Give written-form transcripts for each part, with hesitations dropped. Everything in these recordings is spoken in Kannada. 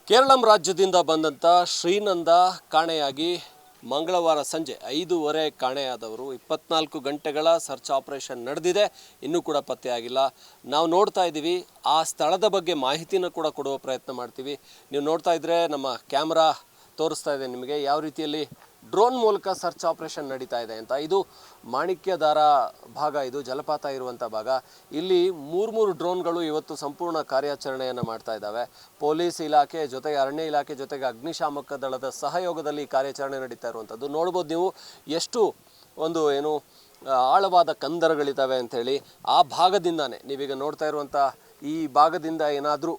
ಕೇರಳಂ ರಾಜ್ಯದಿಂದ ಬಂದಂಥ ಶ್ರೀನಂದ ಕಾಣೆಯಾಗಿ ಮಂಗಳವಾರ ಸಂಜೆ 5:30 ಕಾಣೆಯಾದವರು 24 ಗಂಟೆಗಳ ಸರ್ಚ್ ಆಪರೇಷನ್ ನಡೆದಿದೆ. ಇನ್ನೂ ಕೂಡ ಪತ್ತೆಯಾಗಿಲ್ಲ. ನಾವು ನೋಡ್ತಾ ಇದ್ದೀವಿ, ಆ ಸ್ಥಳದ ಬಗ್ಗೆ ಮಾಹಿತಿನ ಕೂಡ ಕೊಡುವ ಪ್ರಯತ್ನ ಮಾಡ್ತೀವಿ. ನೀವು ನೋಡ್ತಾ ಇದ್ರೆ ನಮ್ಮ ಕ್ಯಾಮ್ರಾ ತೋರಿಸ್ತಾ ಇದೆ ನಿಮಗೆ ಯಾವ ರೀತಿಯಲ್ಲಿ ಡ್ರೋನ್ ಮೂಲಕ ಸರ್ಚ್ ಆಪರೇಷನ್ ನಡೀತಾ ಇದೆ ಅಂತ. ಇದು ಮಾಣಿಕ್ಯದಾರ ಭಾಗ, ಇದು ಜಲಪಾತ ಇರುವಂಥ ಭಾಗ. ಇಲ್ಲಿ ಮೂರು ಡ್ರೋನ್ಗಳು ಇವತ್ತು ಸಂಪೂರ್ಣ ಕಾರ್ಯಾಚರಣೆಯನ್ನು ಮಾಡ್ತಾ ಇದ್ದಾವೆ. ಪೊಲೀಸ್ ಇಲಾಖೆ ಜೊತೆಗೆ ಅರಣ್ಯ ಇಲಾಖೆ ಜೊತೆಗೆ ಅಗ್ನಿಶಾಮಕ ದಳದ ಸಹಯೋಗದಲ್ಲಿ ಕಾರ್ಯಾಚರಣೆ ನಡೀತಾ ಇರುವಂಥದ್ದು ನೋಡ್ಬೋದು ನೀವು. ಎಷ್ಟು ಒಂದು ಆಳವಾದ ಕಂದರಗಳಿದ್ದಾವೆ ಅಂಥೇಳಿ. ಆ ಭಾಗದಿಂದಾನೇ ನೀವೀಗ ನೋಡ್ತಾ ಇರುವಂಥ ಈ ಭಾಗದಿಂದ ಏನಾದರೂ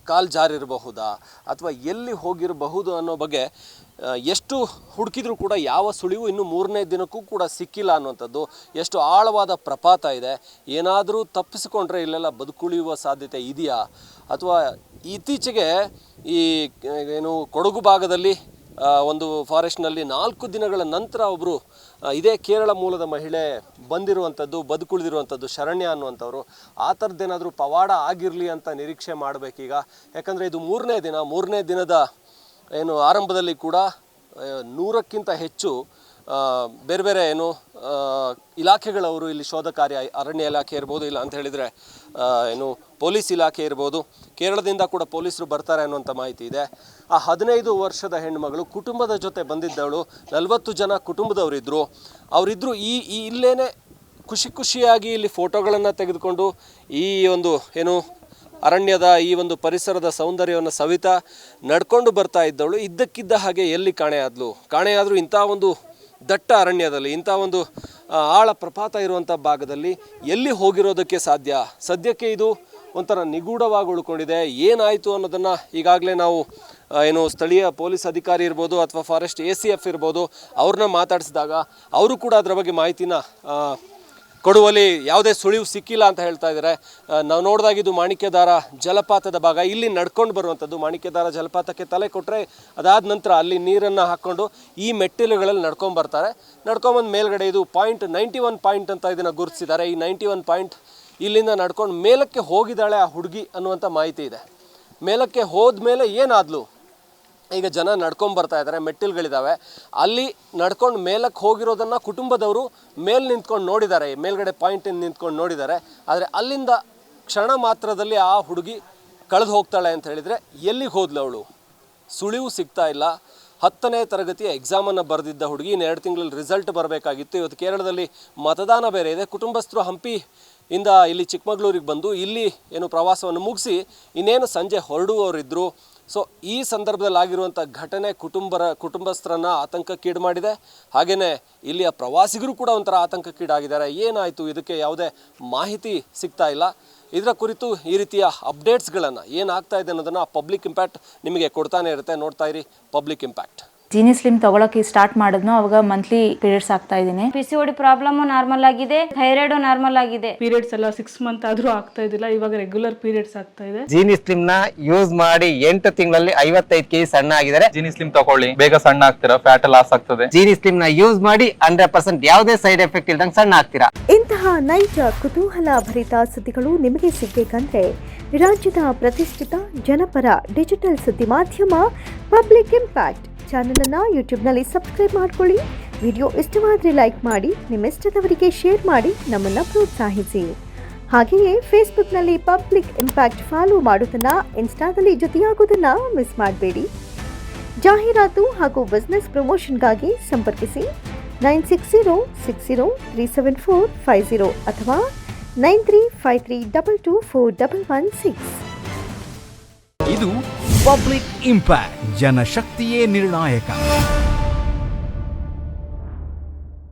ಕಾಲು ಜಾರಿರಬಹುದಾ ಅಥವಾ ಎಲ್ಲಿ ಹೋಗಿರಬಹುದು ಅನ್ನೋ ಬಗ್ಗೆ ಎಷ್ಟು ಹುಡುಕಿದ್ರೂ ಕೂಡ ಯಾವ ಸುಳಿವು ಇನ್ನು 3ನೇ ದಿನಕ್ಕೂ ಕೂಡ ಸಿಕ್ಕಿಲ್ಲ ಅನ್ನುವಂಥದ್ದು. ಎಷ್ಟು ಆಳವಾದ ಪ್ರಪಾತ ಇದೆ, ಏನಾದರೂ ತಪ್ಪಿಸಿಕೊಂಡ್ರೆ ಇಲ್ಲೆಲ್ಲ ಬದುಕುಳಿಯುವ ಸಾಧ್ಯತೆ ಇದೆಯಾ ಅಥವಾ ಇತ್ತೀಚೆಗೆ ಈ ಕೊಡಗು ಭಾಗದಲ್ಲಿ ಒಂದು ಫಾರೆಸ್ಟ್ನಲ್ಲಿ 4 ದಿನಗಳ ನಂತರ ಒಬ್ಬರು ಇದೇ ಕೇರಳ ಮೂಲದ ಮಹಿಳೆ ಬಂದಿರುವಂಥದ್ದು, ಬದುಕುಳಿದಿರುವಂಥದ್ದು, ಶರಣ್ಯ ಅನ್ನುವಂಥವ್ರು. ಆ ಥರದ್ದೇನಾದರೂ ಪವಾಡ ಆಗಿರಲಿ ಅಂತ ನಿರೀಕ್ಷೆ ಮಾಡಬೇಕೀಗ. ಯಾಕಂದರೆ ಇದು 3ನೇ ದಿನದ ಆರಂಭದಲ್ಲಿ ಕೂಡ 100ಕ್ಕಿಂತ ಹೆಚ್ಚು ಬೇರೆ ಬೇರೆ ಇಲಾಖೆಗಳವರು ಇಲ್ಲಿ ಶೋಧ ಕಾರ್ಯ, ಅರಣ್ಯ ಇಲಾಖೆ ಇರ್ಬೋದು, ಇಲ್ಲ ಅಂತ ಹೇಳಿದರೆ ಪೊಲೀಸ್ ಇಲಾಖೆ ಇರ್ಬೋದು, ಕೇರಳದಿಂದ ಕೂಡ ಪೊಲೀಸರು ಬರ್ತಾರೆ ಅನ್ನುವಂಥ ಮಾಹಿತಿ ಇದೆ. ಆ 15 ವರ್ಷದ ಹೆಣ್ಣುಮಗಳು ಕುಟುಂಬದ ಜೊತೆ ಬಂದಿದ್ದವಳು. 40 ಜನ ಕುಟುಂಬದವರಿದ್ದರು. ಅವರಿದ್ದರು ಇಲ್ಲೇನೆ ಖುಷಿಯಾಗಿ ಇಲ್ಲಿ ಫೋಟೋಗಳನ್ನು ತೆಗೆದುಕೊಂಡು ಈ ಅರಣ್ಯದ ಈ ಒಂದು ಪರಿಸರದ ಸೌಂದರ್ಯವನ್ನು ಸವಿತಾ ನಡ್ಕೊಂಡು ಬರ್ತಾ ಇದ್ದವಳು ಇದ್ದಕ್ಕಿದ್ದ ಹಾಗೆ ಎಲ್ಲಿ ಕಾಣೆಯಾದರೂ ಇಂಥ ಒಂದು ದಟ್ಟ ಅರಣ್ಯದಲ್ಲಿ, ಇಂಥ ಒಂದು ಆಳ ಪ್ರಪಾತ ಇರುವಂಥ ಭಾಗದಲ್ಲಿ ಎಲ್ಲಿ ಹೋಗಿರೋದಕ್ಕೆ ಸಾಧ್ಯ? ಸದ್ಯಕ್ಕೆ ಇದು ಒಂಥರ ನಿಗೂಢವಾಗಿ ಉಳ್ಕೊಂಡಿದೆ. ಏನಾಯಿತು ಅನ್ನೋದನ್ನು ಈಗಾಗಲೇ ನಾವು ಸ್ಥಳೀಯ ಪೊಲೀಸ್ ಅಧಿಕಾರಿ ಇರ್ಬೋದು ಅಥವಾ ಫಾರೆಸ್ಟ್ ACF ಇರ್ಬೋದು, ಅವ್ರನ್ನ ಮಾತಾಡಿಸಿದಾಗ ಅವರು ಕೂಡ ಅದರ ಬಗ್ಗೆ ಮಾಹಿತಿನ ಕೊಡುವಲ್ಲಿ ಯಾವುದೇ ಸುಳಿವು ಸಿಕ್ಕಿಲ್ಲ ಅಂತ ಹೇಳ್ತಾ ಇದ್ದಾರೆ. ನಾವು ನೋಡಿದಾಗಿದ್ದು ಮಾಣಿಕ್ಯದಾರ ಜಲಪಾತದ ಭಾಗ. ಇಲ್ಲಿ ನಡ್ಕೊಂಡು ಬರುವಂಥದ್ದು. ಮಾಣಿಕ್ಯದಾರ ಜಲಪಾತಕ್ಕೆ ತಲೆ ಕೊಟ್ಟರೆ ಅದಾದ ನಂತರ ಅಲ್ಲಿ ನೀರನ್ನು ಹಾಕ್ಕೊಂಡು ಈ ಮೆಟ್ಟಿಲುಗಳಲ್ಲಿ ನಡ್ಕೊಂಬರ್ತಾರೆ. ನಡ್ಕೊಂಬಂದು ಮೇಲ್ಗಡೆ ಇದು 91 ಪಾಯಿಂಟ್ ಅಂತ ಇದನ್ನು ಗುರುತಿಸಿದ್ದಾರೆ. ಈ 91 ಪಾಯಿಂಟ್ ಇಲ್ಲಿಂದ ನಡ್ಕೊಂಡು ಮೇಲಕ್ಕೆ ಹೋಗಿದ್ದಾಳೆ ಆ ಹುಡುಗಿ ಅನ್ನುವಂಥ ಮಾಹಿತಿ ಇದೆ. ಮೇಲಕ್ಕೆ ಹೋದ್ಮೇಲೆ ಏನಾದ್ಲು? ಈಗ ಜನ ನಡ್ಕೊಂಬರ್ತಾ ಇದ್ದಾರೆ, ಮೆಟ್ಟಿಲುಗಳಿದ್ದಾವೆ. ಅಲ್ಲಿ ನಡ್ಕೊಂಡು ಮೇಲಕ್ಕೆ ಹೋಗಿರೋದನ್ನು ಕುಟುಂಬದವರು ಮೇಲೆ ನಿಂತ್ಕೊಂಡು ನೋಡಿದ್ದಾರೆ, ಮೇಲ್ಗಡೆ ಪಾಯಿಂಟಿಂದ ನಿಂತ್ಕೊಂಡು ನೋಡಿದ್ದಾರೆ. ಆದರೆ ಅಲ್ಲಿಂದ ಕ್ಷಣ ಮಾತ್ರದಲ್ಲಿ ಆ ಹುಡುಗಿ ಕಳೆದು ಹೋಗ್ತಾಳೆ ಅಂತ ಹೇಳಿದರೆ ಎಲ್ಲಿಗೆ ಹೋದ್ಲು ಅವಳು? ಸುಳಿವು ಸಿಗ್ತಾ ಇಲ್ಲ. 10ನೇ ತರಗತಿಯ ಎಕ್ಸಾಮನ್ನು ಬರೆದಿದ್ದ ಹುಡುಗಿ, 2 ತಿಂಗಳಲ್ಲಿ ರಿಸಲ್ಟ್ ಬರಬೇಕಾಗಿತ್ತು. ಇವತ್ತು ಕೇರಳದಲ್ಲಿ ಮತದಾನ ಬೇರೆ ಇದೆ. ಕುಟುಂಬಸ್ಥರು ಹಂಪಿಯಿಂದ ಇಲ್ಲಿ ಚಿಕ್ಕಮಗಳೂರಿಗೆ ಬಂದು ಇಲ್ಲಿ ಪ್ರವಾಸವನ್ನು ಮುಗಿಸಿ ಇನ್ನೇನು ಸಂಜೆ ಹೊರಡುವವರಿದ್ದರು. ಸೊ ಈ ಸಂದರ್ಭದಲ್ಲಿ ಆಗಿರುವಂಥ ಘಟನೆ ಕುಟುಂಬಸ್ಥರನ್ನು ಆತಂಕಕ್ಕೀಡು ಮಾಡಿದೆ. ಹಾಗೆಯೇ ಇಲ್ಲಿಯ ಪ್ರವಾಸಿಗರು ಕೂಡ ಒಂಥರ ಆತಂಕಕ್ಕೀಡಾಗಿದ್ದಾರೆ. ಏನಾಯಿತು ಇದಕ್ಕೆ ಯಾವುದೇ ಮಾಹಿತಿ ಸಿಗ್ತಾ ಇಲ್ಲ. ಇದರ ಕುರಿತು ಈ ರೀತಿಯ ಅಪ್ಡೇಟ್ಸ್ಗಳನ್ನು ಏನಾಗ್ತಾ ಇದೆ ಅನ್ನೋದನ್ನು ಪಬ್ಲಿಕ್ ಇಂಪ್ಯಾಕ್ಟ್ ನಿಮಗೆ ಕೊಡ್ತಾನೆ ಇರುತ್ತೆ. ನೋಡ್ತಾ ಇರಿ ಪಬ್ಲಿಕ್ ಇಂಪ್ಯಾಕ್ಟ್. ಜೀನಿ ಸ್ಲಿಮ್ ತಗೊಳಕ್ಕೆ ಸ್ಟಾರ್ಟ್ ಮಾಡಿದ್ನೋ ಅವಾಗ ಮಂತ್ಲಿ ಪೀರಿಯಡ್ಸ್ ಆಗ್ತಾ ಇದ್ದೀನಿ. PCOD ಪ್ರಾಬ್ಲಮ್ ನಾರ್ಮಲ್ ಆಗಿದೆ, ಥೈರಾಯ್ಡ್ ನಾರ್ಮಲ್ ಆಗಿದೆ. ಪೀರಿಯಡ್ಸ್ ಎಲ್ಲ 6 ಮಂತ್ ಆದ್ರೂ ಆಗ್ತಾ ಇದ್ದಿಲ್ಲ, ಇವಾಗ ರೆಗ್ಯುಲರ್ ಪೀರಿಯಡ್ಸ್ ಆಗ್ತಾ ಇದೆ. ಜೀನಿ ಸ್ಲಿಮ್ ನ ಯೂಸ್ ಮಾಡಿ 8 ತಿಂಗಳಲ್ಲಿ 55 kg ಸಣ್ಣ ಆಗಿದ್ದಾರೆ. ಜೀನಿ ಸ್ಲಿಮ್ ತಗೊಳ್ಳಿ, ಬೇಗ ಸಣ್ಣ ಆಗ್ತೀರಾ, ಫ್ಯಾಟ್ ಲಾಸ್ ಆಗ್ತದೆ. ಜೀನಿ ಸ್ಲಿಮ್ ನ ಯೂಸ್ ಮಾಡಿ 100% ಯಾವುದೇ ಸೈಡ್ ಎಫೆಕ್ಟ್ ಇಲ್ದಂಗೆ ಸಣ್ಣ ಆಗ್ತೀರಾ. ಇಂತಹ ನೈಜ ಕುತೂಹಲ ಭರಿತ ಸುದ್ದಿಗಳು ನಿಮಗೆ ಸಿಗಬೇಕಂದ್ರೆ ರಾಜ್ಯದ ಪ್ರತಿಷ್ಠಿತ ಜನಪರ ಡಿಜಿಟಲ್ ಸುದ್ದಿ ಮಾಧ್ಯಮ ಪಬ್ಲಿಕ್ ಇಂಪ್ಯಾಕ್ಟ್ ಚಾನೆಲ್ ಅನ್ನು ಯೂಟ್ಯೂಬ್ನಲ್ಲಿ ಸಬ್ಸ್ಕ್ರೈಬ್ ಮಾಡ್ಕೊಳ್ಳಿ. ವಿಡಿಯೋ ಇಷ್ಟವಾದರೆ ಲೈಕ್ ಮಾಡಿ, ನಿಮ್ಮ ಇಷ್ಟದವರಿಗೆ ಶೇರ್ ಮಾಡಿ ನಮ್ಮನ್ನು ಪ್ರೋತ್ಸಾಹಿಸಿ. ಹಾಗೆಯೇ ಫೇಸ್ಬುಕ್ನಲ್ಲಿ ಪಬ್ಲಿಕ್ ಇಂಪ್ಯಾಕ್ಟ್ ಫಾಲೋ ಮಾಡೋದನ್ನ, ಇನ್ಸ್ಟಾದಲ್ಲಿ ಜೊತೆಯಾಗೋದನ್ನ ಮಿಸ್ ಮಾಡಬೇಡಿ. ಜಾಹೀರಾತು ಹಾಗೂ ಬಿಸ್ನೆಸ್ ಪ್ರಮೋಷನ್ಗಾಗಿ ಸಂಪರ್ಕಿಸಿ 9606037450 ಅಥವಾ 9353224116. ಇದು ಪಬ್ಲಿಕ್ ಇಂಪ್ಯಾಕ್ಟ್, ಜನಶಕ್ತಿಯೇ ನಿರ್ಣಾಯಕ.